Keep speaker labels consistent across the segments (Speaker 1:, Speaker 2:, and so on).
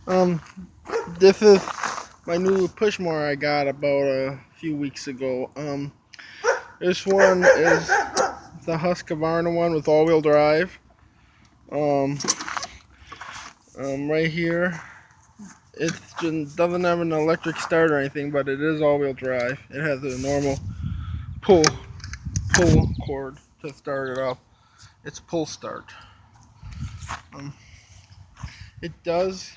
Speaker 1: Um, this is my new push mower I got about a few weeks ago. This one is the Husqvarna one with all-wheel drive. Um, right here, it doesn't have an electric start or anything, but it is all-wheel drive. It has a normal pull cord to start it up. It's pull start. Um, it does.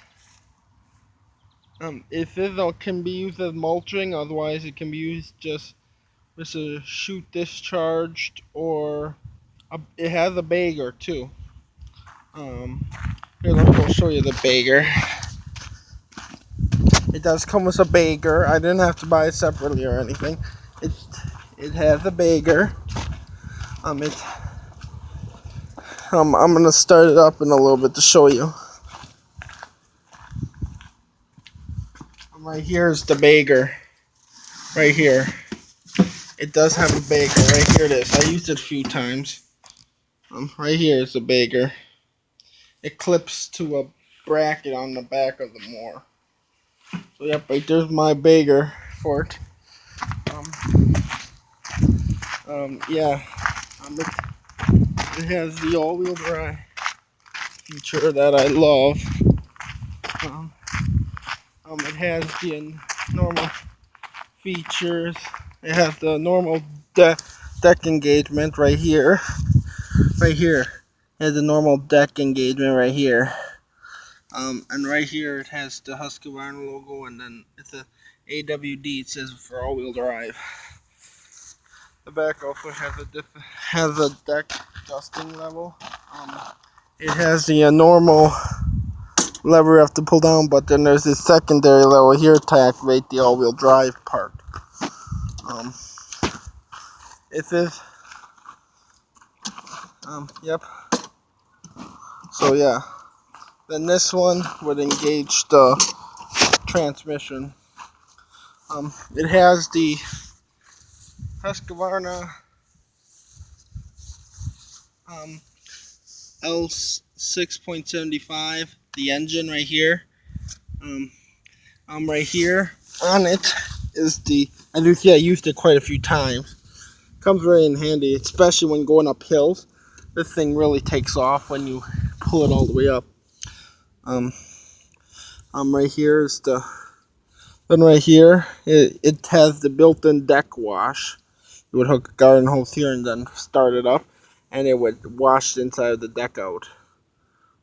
Speaker 1: It can be used as mulching. Otherwise, it can be used just with a chute discharged, or it has a bagger too. Um, Here, let me go show you the bagger. It does come with a bagger. I didn't have to buy it separately or anything. It it has a bagger. It I'm gonna start it up in a little bit to show you. Right here is the bagger. Right here. It does have a bagger. Right here it is. I used it a few times. Right here is the bagger. It clips to a bracket on the back of the mower. So yep, right there's my bagger for it. Yeah. It has the all-wheel drive feature that I love. Um, it has the normal features. It has the normal deck engagement right here. Right here. It has the normal deck engagement right here. And right here it has the Husqvarna logo, and then it's a AWD. It says for all-wheel drive. The back also has a deck adjusting level. It has the normal lever you have to pull down, but then there's this secondary level here to activate the all-wheel drive part. It is. Yep. So yeah. Then this one would engage the transmission. It has the Husqvarna L6.75, the engine right here. Right here on it is the. As you see, I used it quite a few times. Comes very in handy, especially when going up hills. This thing really takes off when you pull it all the way up. Right here is the. Then right here, it has the built-in deck wash. You would hook a garden hose here and then start it up, and it would wash the inside of the deck out.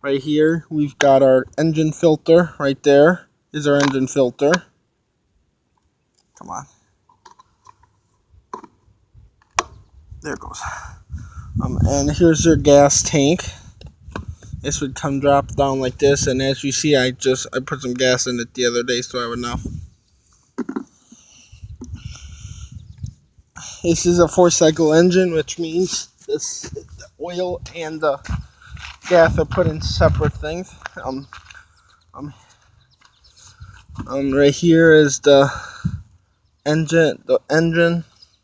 Speaker 1: Right here, we've got our engine filter. Right there is our engine filter. Come on. There it goes. And here's your gas tank. This would come drop down like this, and as you see, I put some gas in it the other day, so I have enough. This is a 4-cycle engine, which means the oil and the gas are put in separate things. Right here is the engine.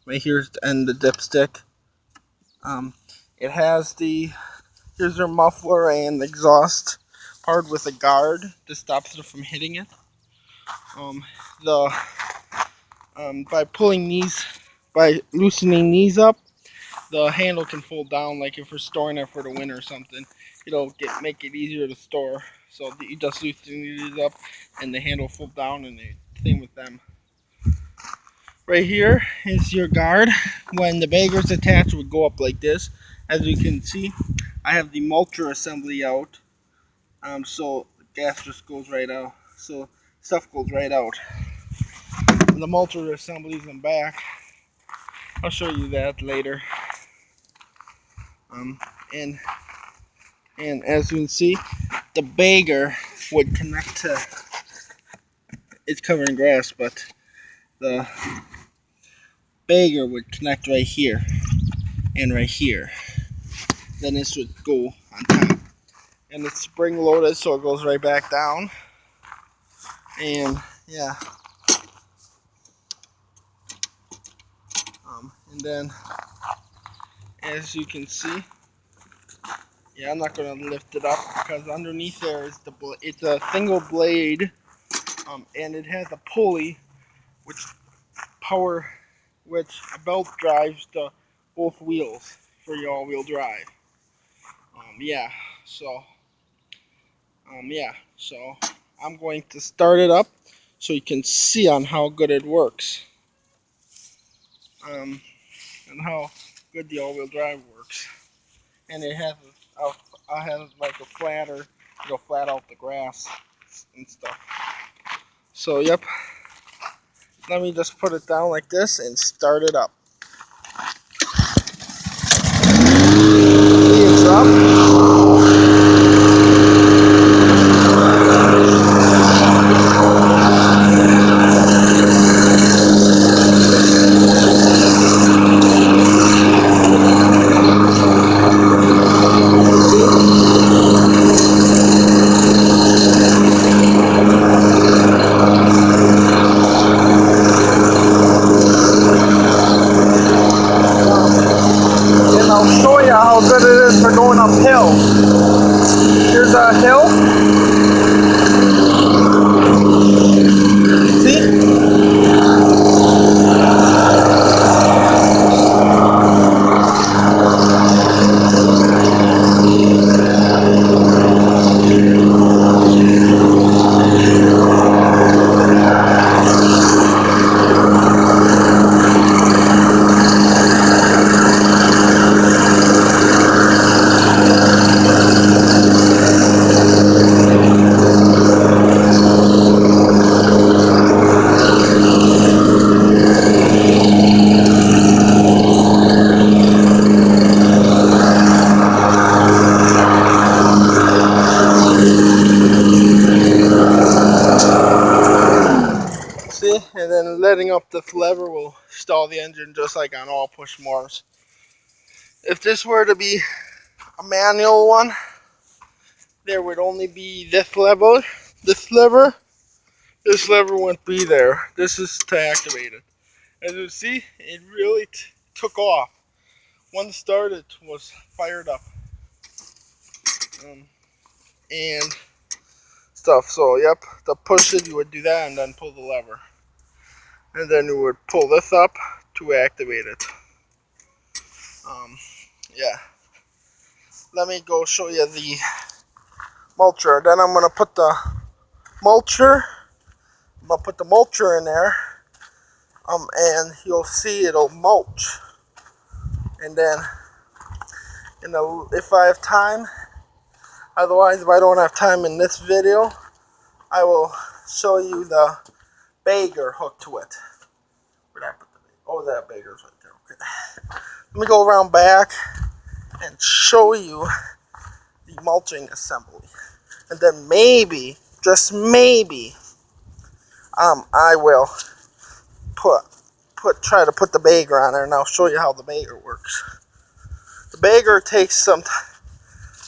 Speaker 1: Right here's the dipstick. It has here's your muffler and exhaust part with a guard to stop it from hitting it. By loosening these up, the handle can fold down. Like if we're storing it for the winter or something, it'll make it easier to store. So you just loosen these up, and the handle fold down, and the same with them. Right here is your guard. When the bagger's attached, it would go up like this. As you can see, I have the mulcher assembly out. So gas just goes right out. So stuff goes right out. And the mulcher assembly's in back. I'll show you that later. And as you can see, the bagger would connect to. It's covered in grass, but the bagger would connect right here and right here. Then this would go on top, and it's spring loaded, so it goes right back down. And yeah. And then, as you can see, Yeah, I'm not gonna lift it up because underneath there is it's a single blade, and it has a pulley which power, which a belt drives the both wheels for your all-wheel drive. Yeah, so yeah, so I'm going to start it up so you can see on how good it works, and how good the all-wheel drive works. And it has I have like a flatter, it'll flat out the grass and stuff. So yep, let me just put it down like this and start it up. See, it's up. And I'll show you how good it is for going uphill. Here's a hill. See? See? And then letting up this lever will stall the engine just like on all push mowers. If this were to be a manual one, there would only be this lever. This lever. This lever wouldn't be there. This is to activate it. As you see, it really took off. Once started, it was fired up. And stuff. So, yep, to push it, you would do that and then pull the lever. And then you would pull this up to activate it. Yeah. Let me go show you the mulcher. Then I'm going to put the mulcher. I'm going to put the mulcher in there. And you'll see it'll mulch. And then, if I have time, otherwise if I don't have time in this video, I will show you the bagger hooked to it. Where'd I put the bagger? Oh, that bagger's right there. Okay. Let me go around back and show you the mulching assembly. And then maybe, just maybe, I will try to put the bagger on there, and I'll show you how the bagger works. The bagger takes some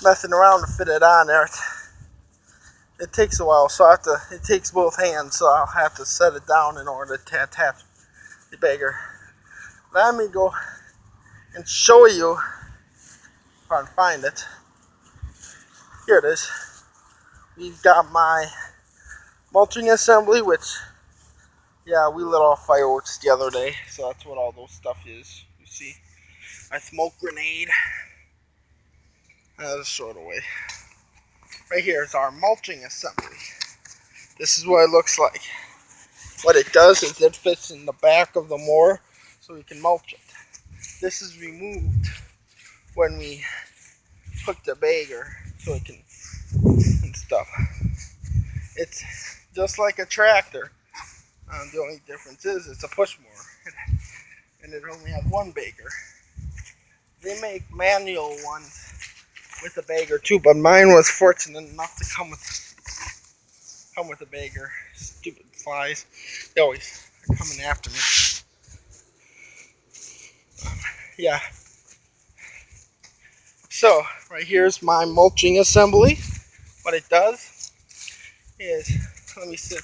Speaker 1: messing around to fit it on there. It takes a while, so it takes both hands, so I'll have to set it down in order to attach the bagger. Let me go and show you, if I can find it. Here it is. We've got my mulching assembly, which, yeah, we lit off fireworks the other day, so that's what all those stuff is. You see, my smoke grenade. I'll just throw it away. Right here is our mulching assembly. This is what it looks like. What it does is it fits in the back of the mower so we can mulch it. This is removed when we put the bagger so it can and stuff. It's just like a tractor. The only difference is it's a push mower and it only has one bagger. They make manual ones with a bagger too, but mine was fortunate enough to come with a bagger. Stupid flies. They always are coming after me. Yeah. So, right here's my mulching assembly. What it does is, let me sit,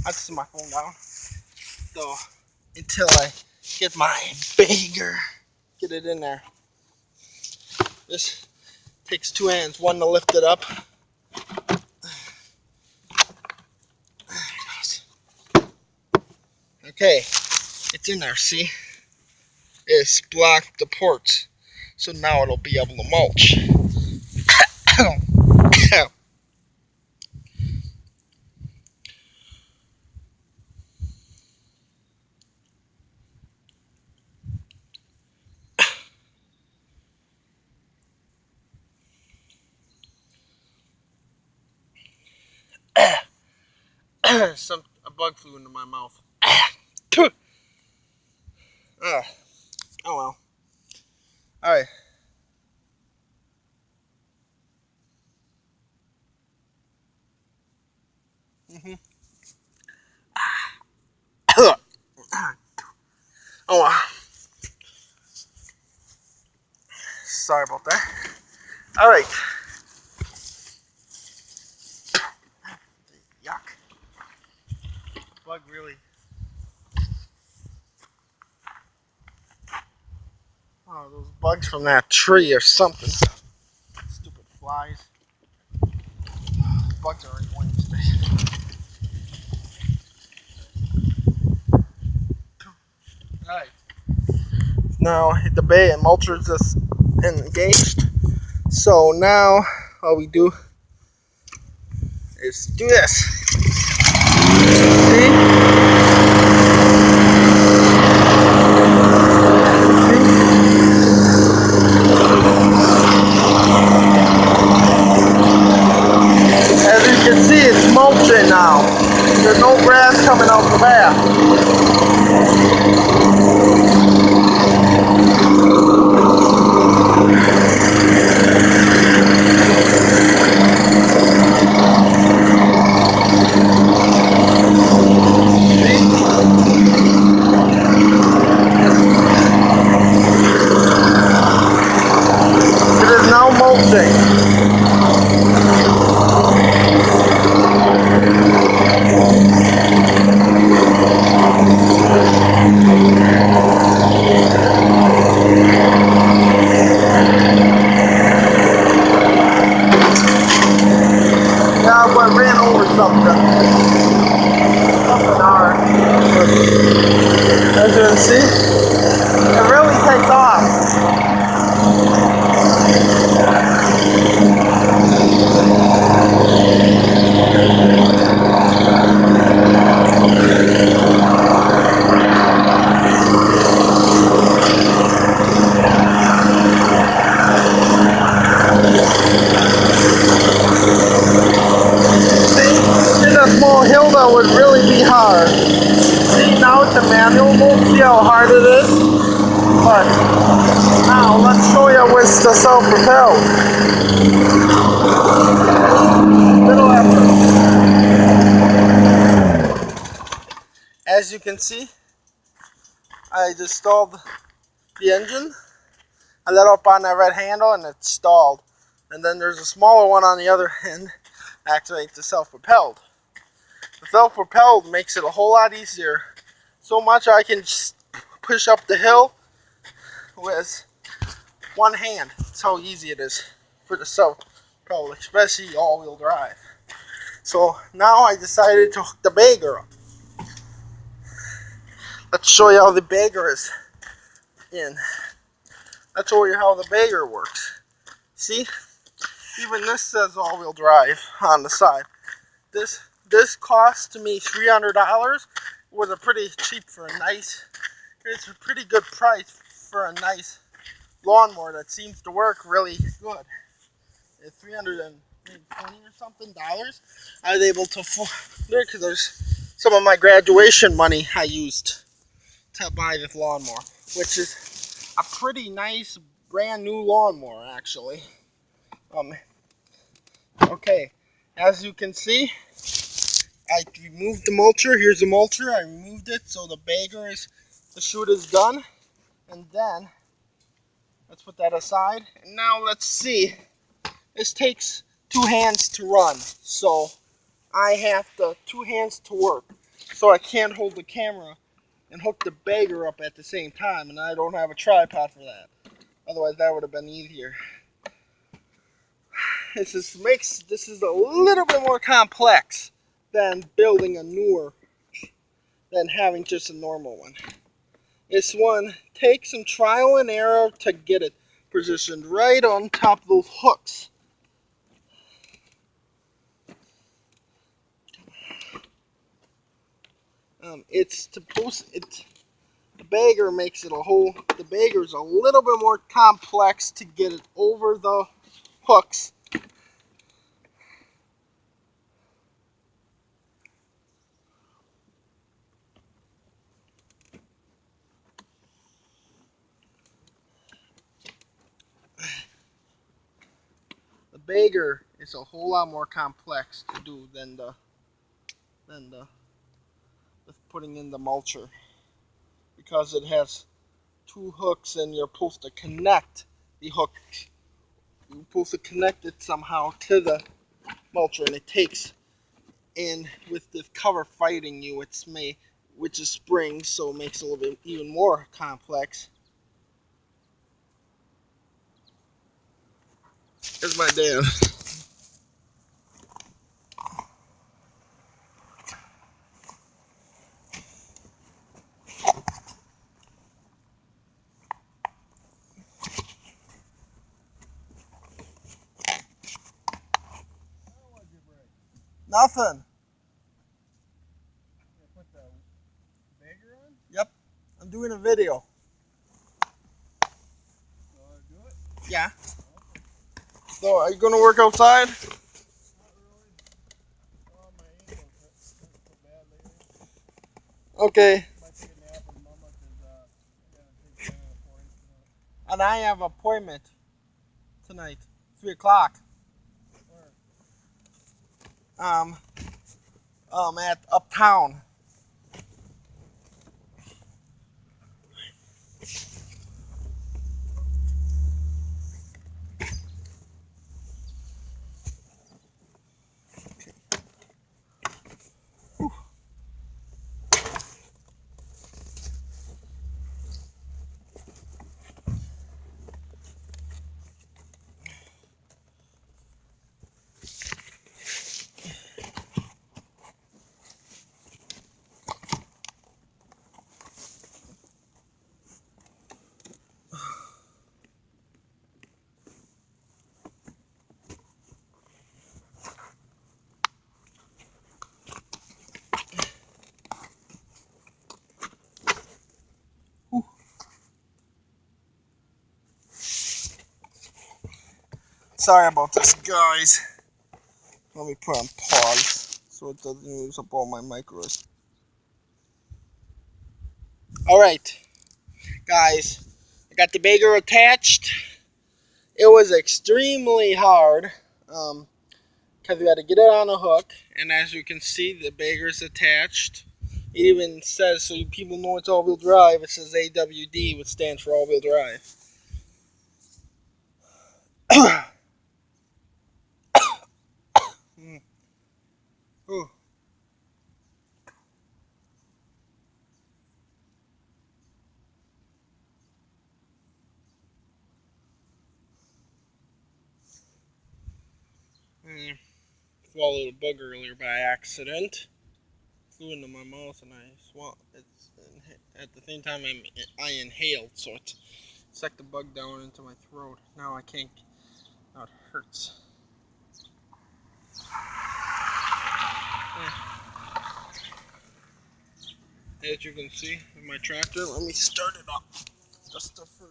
Speaker 1: I'll just set my phone down. So, until I get my bagger, get it in there. This Takes two hands, one to lift it up. Okay, it's in there, see? It's blocked the ports, so now it'll be able to mulch. A bug flew into my mouth. Oh well. All right. Oh well. Sorry about that. All right. Yuck. Bug really. Oh, those bugs from that tree or something. Stupid flies. Bugs are annoying today. Alright. Now the bay and mulcher is just engaged. So now all we do is do this. See? As you can see, it's mulching now. There's no grass coming out the back. It is now mulching. Now I ran over something. Something hard. As you can see, it really takes off. Hill that would really be hard. See, now it's a manual mode. See how hard it is? But now let's show you with the self-propelled. Little effort. As you can see, I just stalled the engine. I let up on that red handle and it stalled. And then there's a smaller one on the other end. Activate the self-propelled. The self-propelled makes it a whole lot easier. So much I can just push up the hill with one hand. That's how easy it is for the self-propelled, especially all-wheel drive. So now I decided to hook the bagger up. Let's show you how the bagger is in. Let's show you how the bagger works. See? Even this says all-wheel drive on the side. This cost me $300. Was a pretty cheap for a nice. It's a pretty good price for a nice lawnmower that seems to work really good. At $320 or something dollars, I was able to afford it because there's some of my graduation money I used to buy this lawnmower, which is a pretty nice brand new lawnmower actually. Okay, as you can see, I removed the mulcher. Here's the mulcher. I removed it so the bagger is, the chute is done. And then, let's put that aside. And now let's see. This takes two hands to run. So I have two hands to work. So I can't hold the camera and hook the bagger up at the same time. And I don't have a tripod for that. Otherwise that would have been easier. this is a little bit more complex than building a newer, than having just a normal one. This one takes some trial and error to get it positioned right on top of those hooks. The bagger makes it the bagger's a little bit more complex to get it over the hooks. The bagger is a whole lot more complex to do than putting in the mulcher, because it has two hooks and you're supposed to connect the hook. You're supposed to connect it somehow to the mulcher, and it takes, and with the cover fighting you, which is springs, so it makes it a little bit even more complex. Here's my dad. Nothing. Put the bagger on? Yep. I'm doing a video. Do it? Yeah. Okay. So, are you going to work outside? Not really. Oh, my ankle hurts so bad lately. Okay. Might take a nap with Mama because I got to take an appointment tonight. And I have an appointment tonight, 3 o'clock. At Uptown. Sorry about this, guys. Let me put on pause so it doesn't use up all my micros. Alright, guys. I got the bagger attached. It was extremely hard because we had to get it on a hook. And as you can see, the bagger's attached. It even says, so people know it's all-wheel drive, it says AWD, which stands for all-wheel drive. Ooh. Swallowed a bug earlier by accident. Flew into my mouth and I swallowed. At the same time I inhaled, so it sucked the bug down into my throat. Now I can't. Now it hurts. As you can see with my tractor, let me start it up. Just for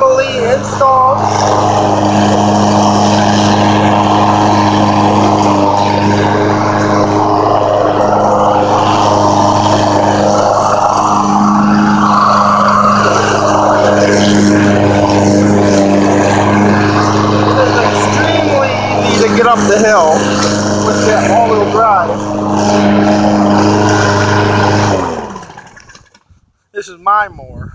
Speaker 1: fully installed. To get up the hill with that all-wheel drive. This is my mower.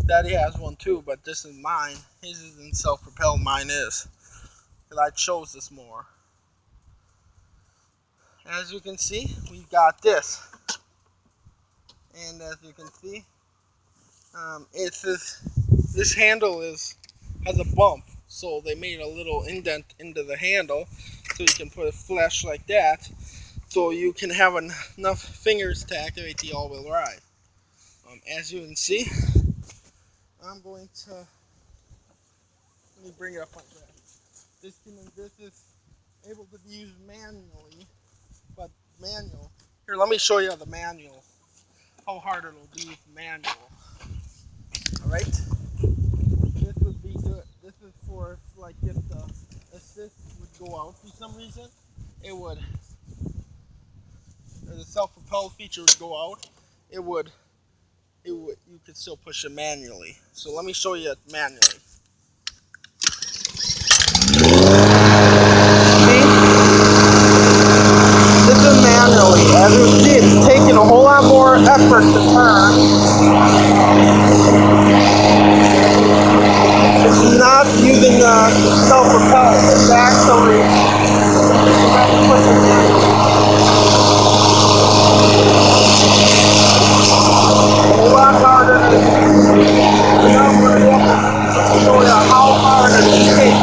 Speaker 1: Daddy has one too, but this is mine. His isn't self-propelled, mine is. Because I chose this mower. As you can see, we've got this. And as you can see, this handle has a bump. So they made a little indent into the handle so you can put a flash like that. So you can have enough fingers to activate the all-wheel drive. As you can see, I'm going to, let me bring it up like that. This is able to be used manually, but manual. Here, let me show you the manual, how hard it'll be with manual. All right, this would be good. This is for like if the assist would go out for some reason, it would, or the self-propelled feature would go out, you could still push it manually. So let me show you it manually. See? This is manually. As you see, it's taking a whole lot more effort to turn. It's not using the self-propelled. It's actually, you have to push it manually. A lot harder than now I'm going to go up and show you how hard it takes.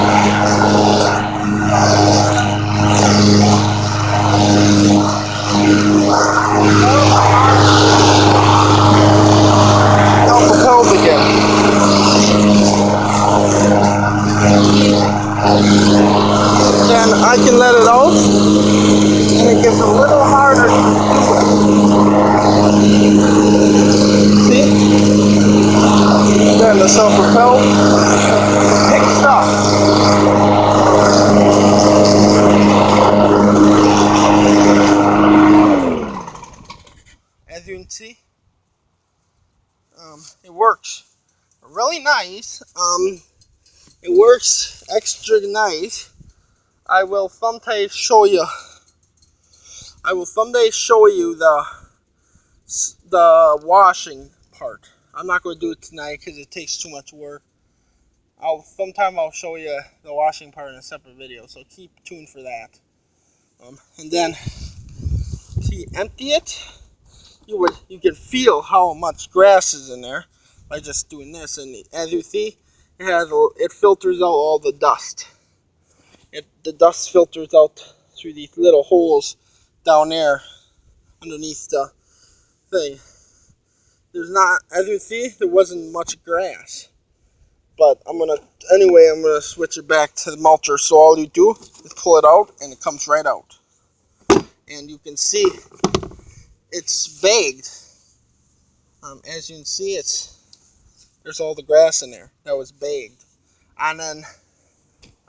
Speaker 1: Self-propelled again. Then I can let it out, and it gets a little harder to do it. See? Then the self-propelled picks up. As you can see, it works really nice. It works extra nice. I will someday show you the washing part. I'm not going to do it tonight because it takes too much work. Sometime I'll show you the washing part in a separate video, so keep tuned for that. And then to empty it, you can feel how much grass is in there by just doing this. And as you see, it filters out all the dust. The dust filters out through these little holes down there underneath the thing. As you see, there wasn't much grass. But I'm gonna switch it back to the mulcher. So all you do is pull it out, and it comes right out. And you can see it's bagged. As you can see, there's all the grass in there that was bagged. And then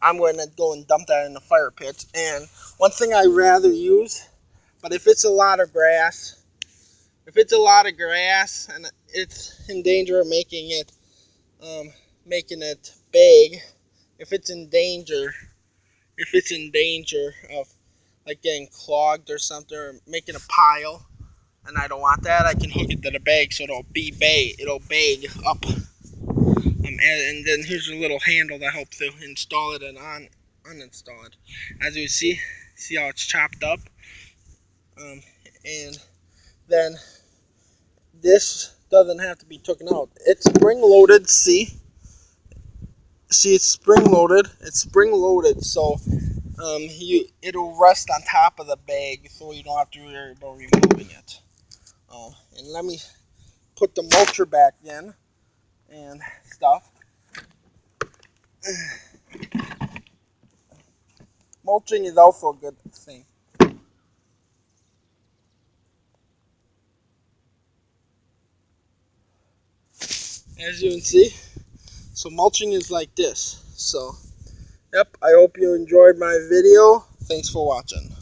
Speaker 1: I'm going to go and dump that in the fire pit. And one thing I rather use, but if it's a lot of grass and it's in danger of making it big, if it's in danger of like getting clogged or something, or making a pile, and I don't want that, I can hook it to the bag so it'll bag up. And then here's a little handle that helps to install it and uninstall it. As you see how it's chopped up. And then this doesn't have to be taken out. It's spring loaded. See, it's spring loaded. So it'll rest on top of the bag, so you don't have to worry about removing it. And let me put the mulcher back in and stuff. Mulching is also a good thing. As you can see, So mulching is like this. So, yep, I hope you enjoyed my video. Thanks for watching.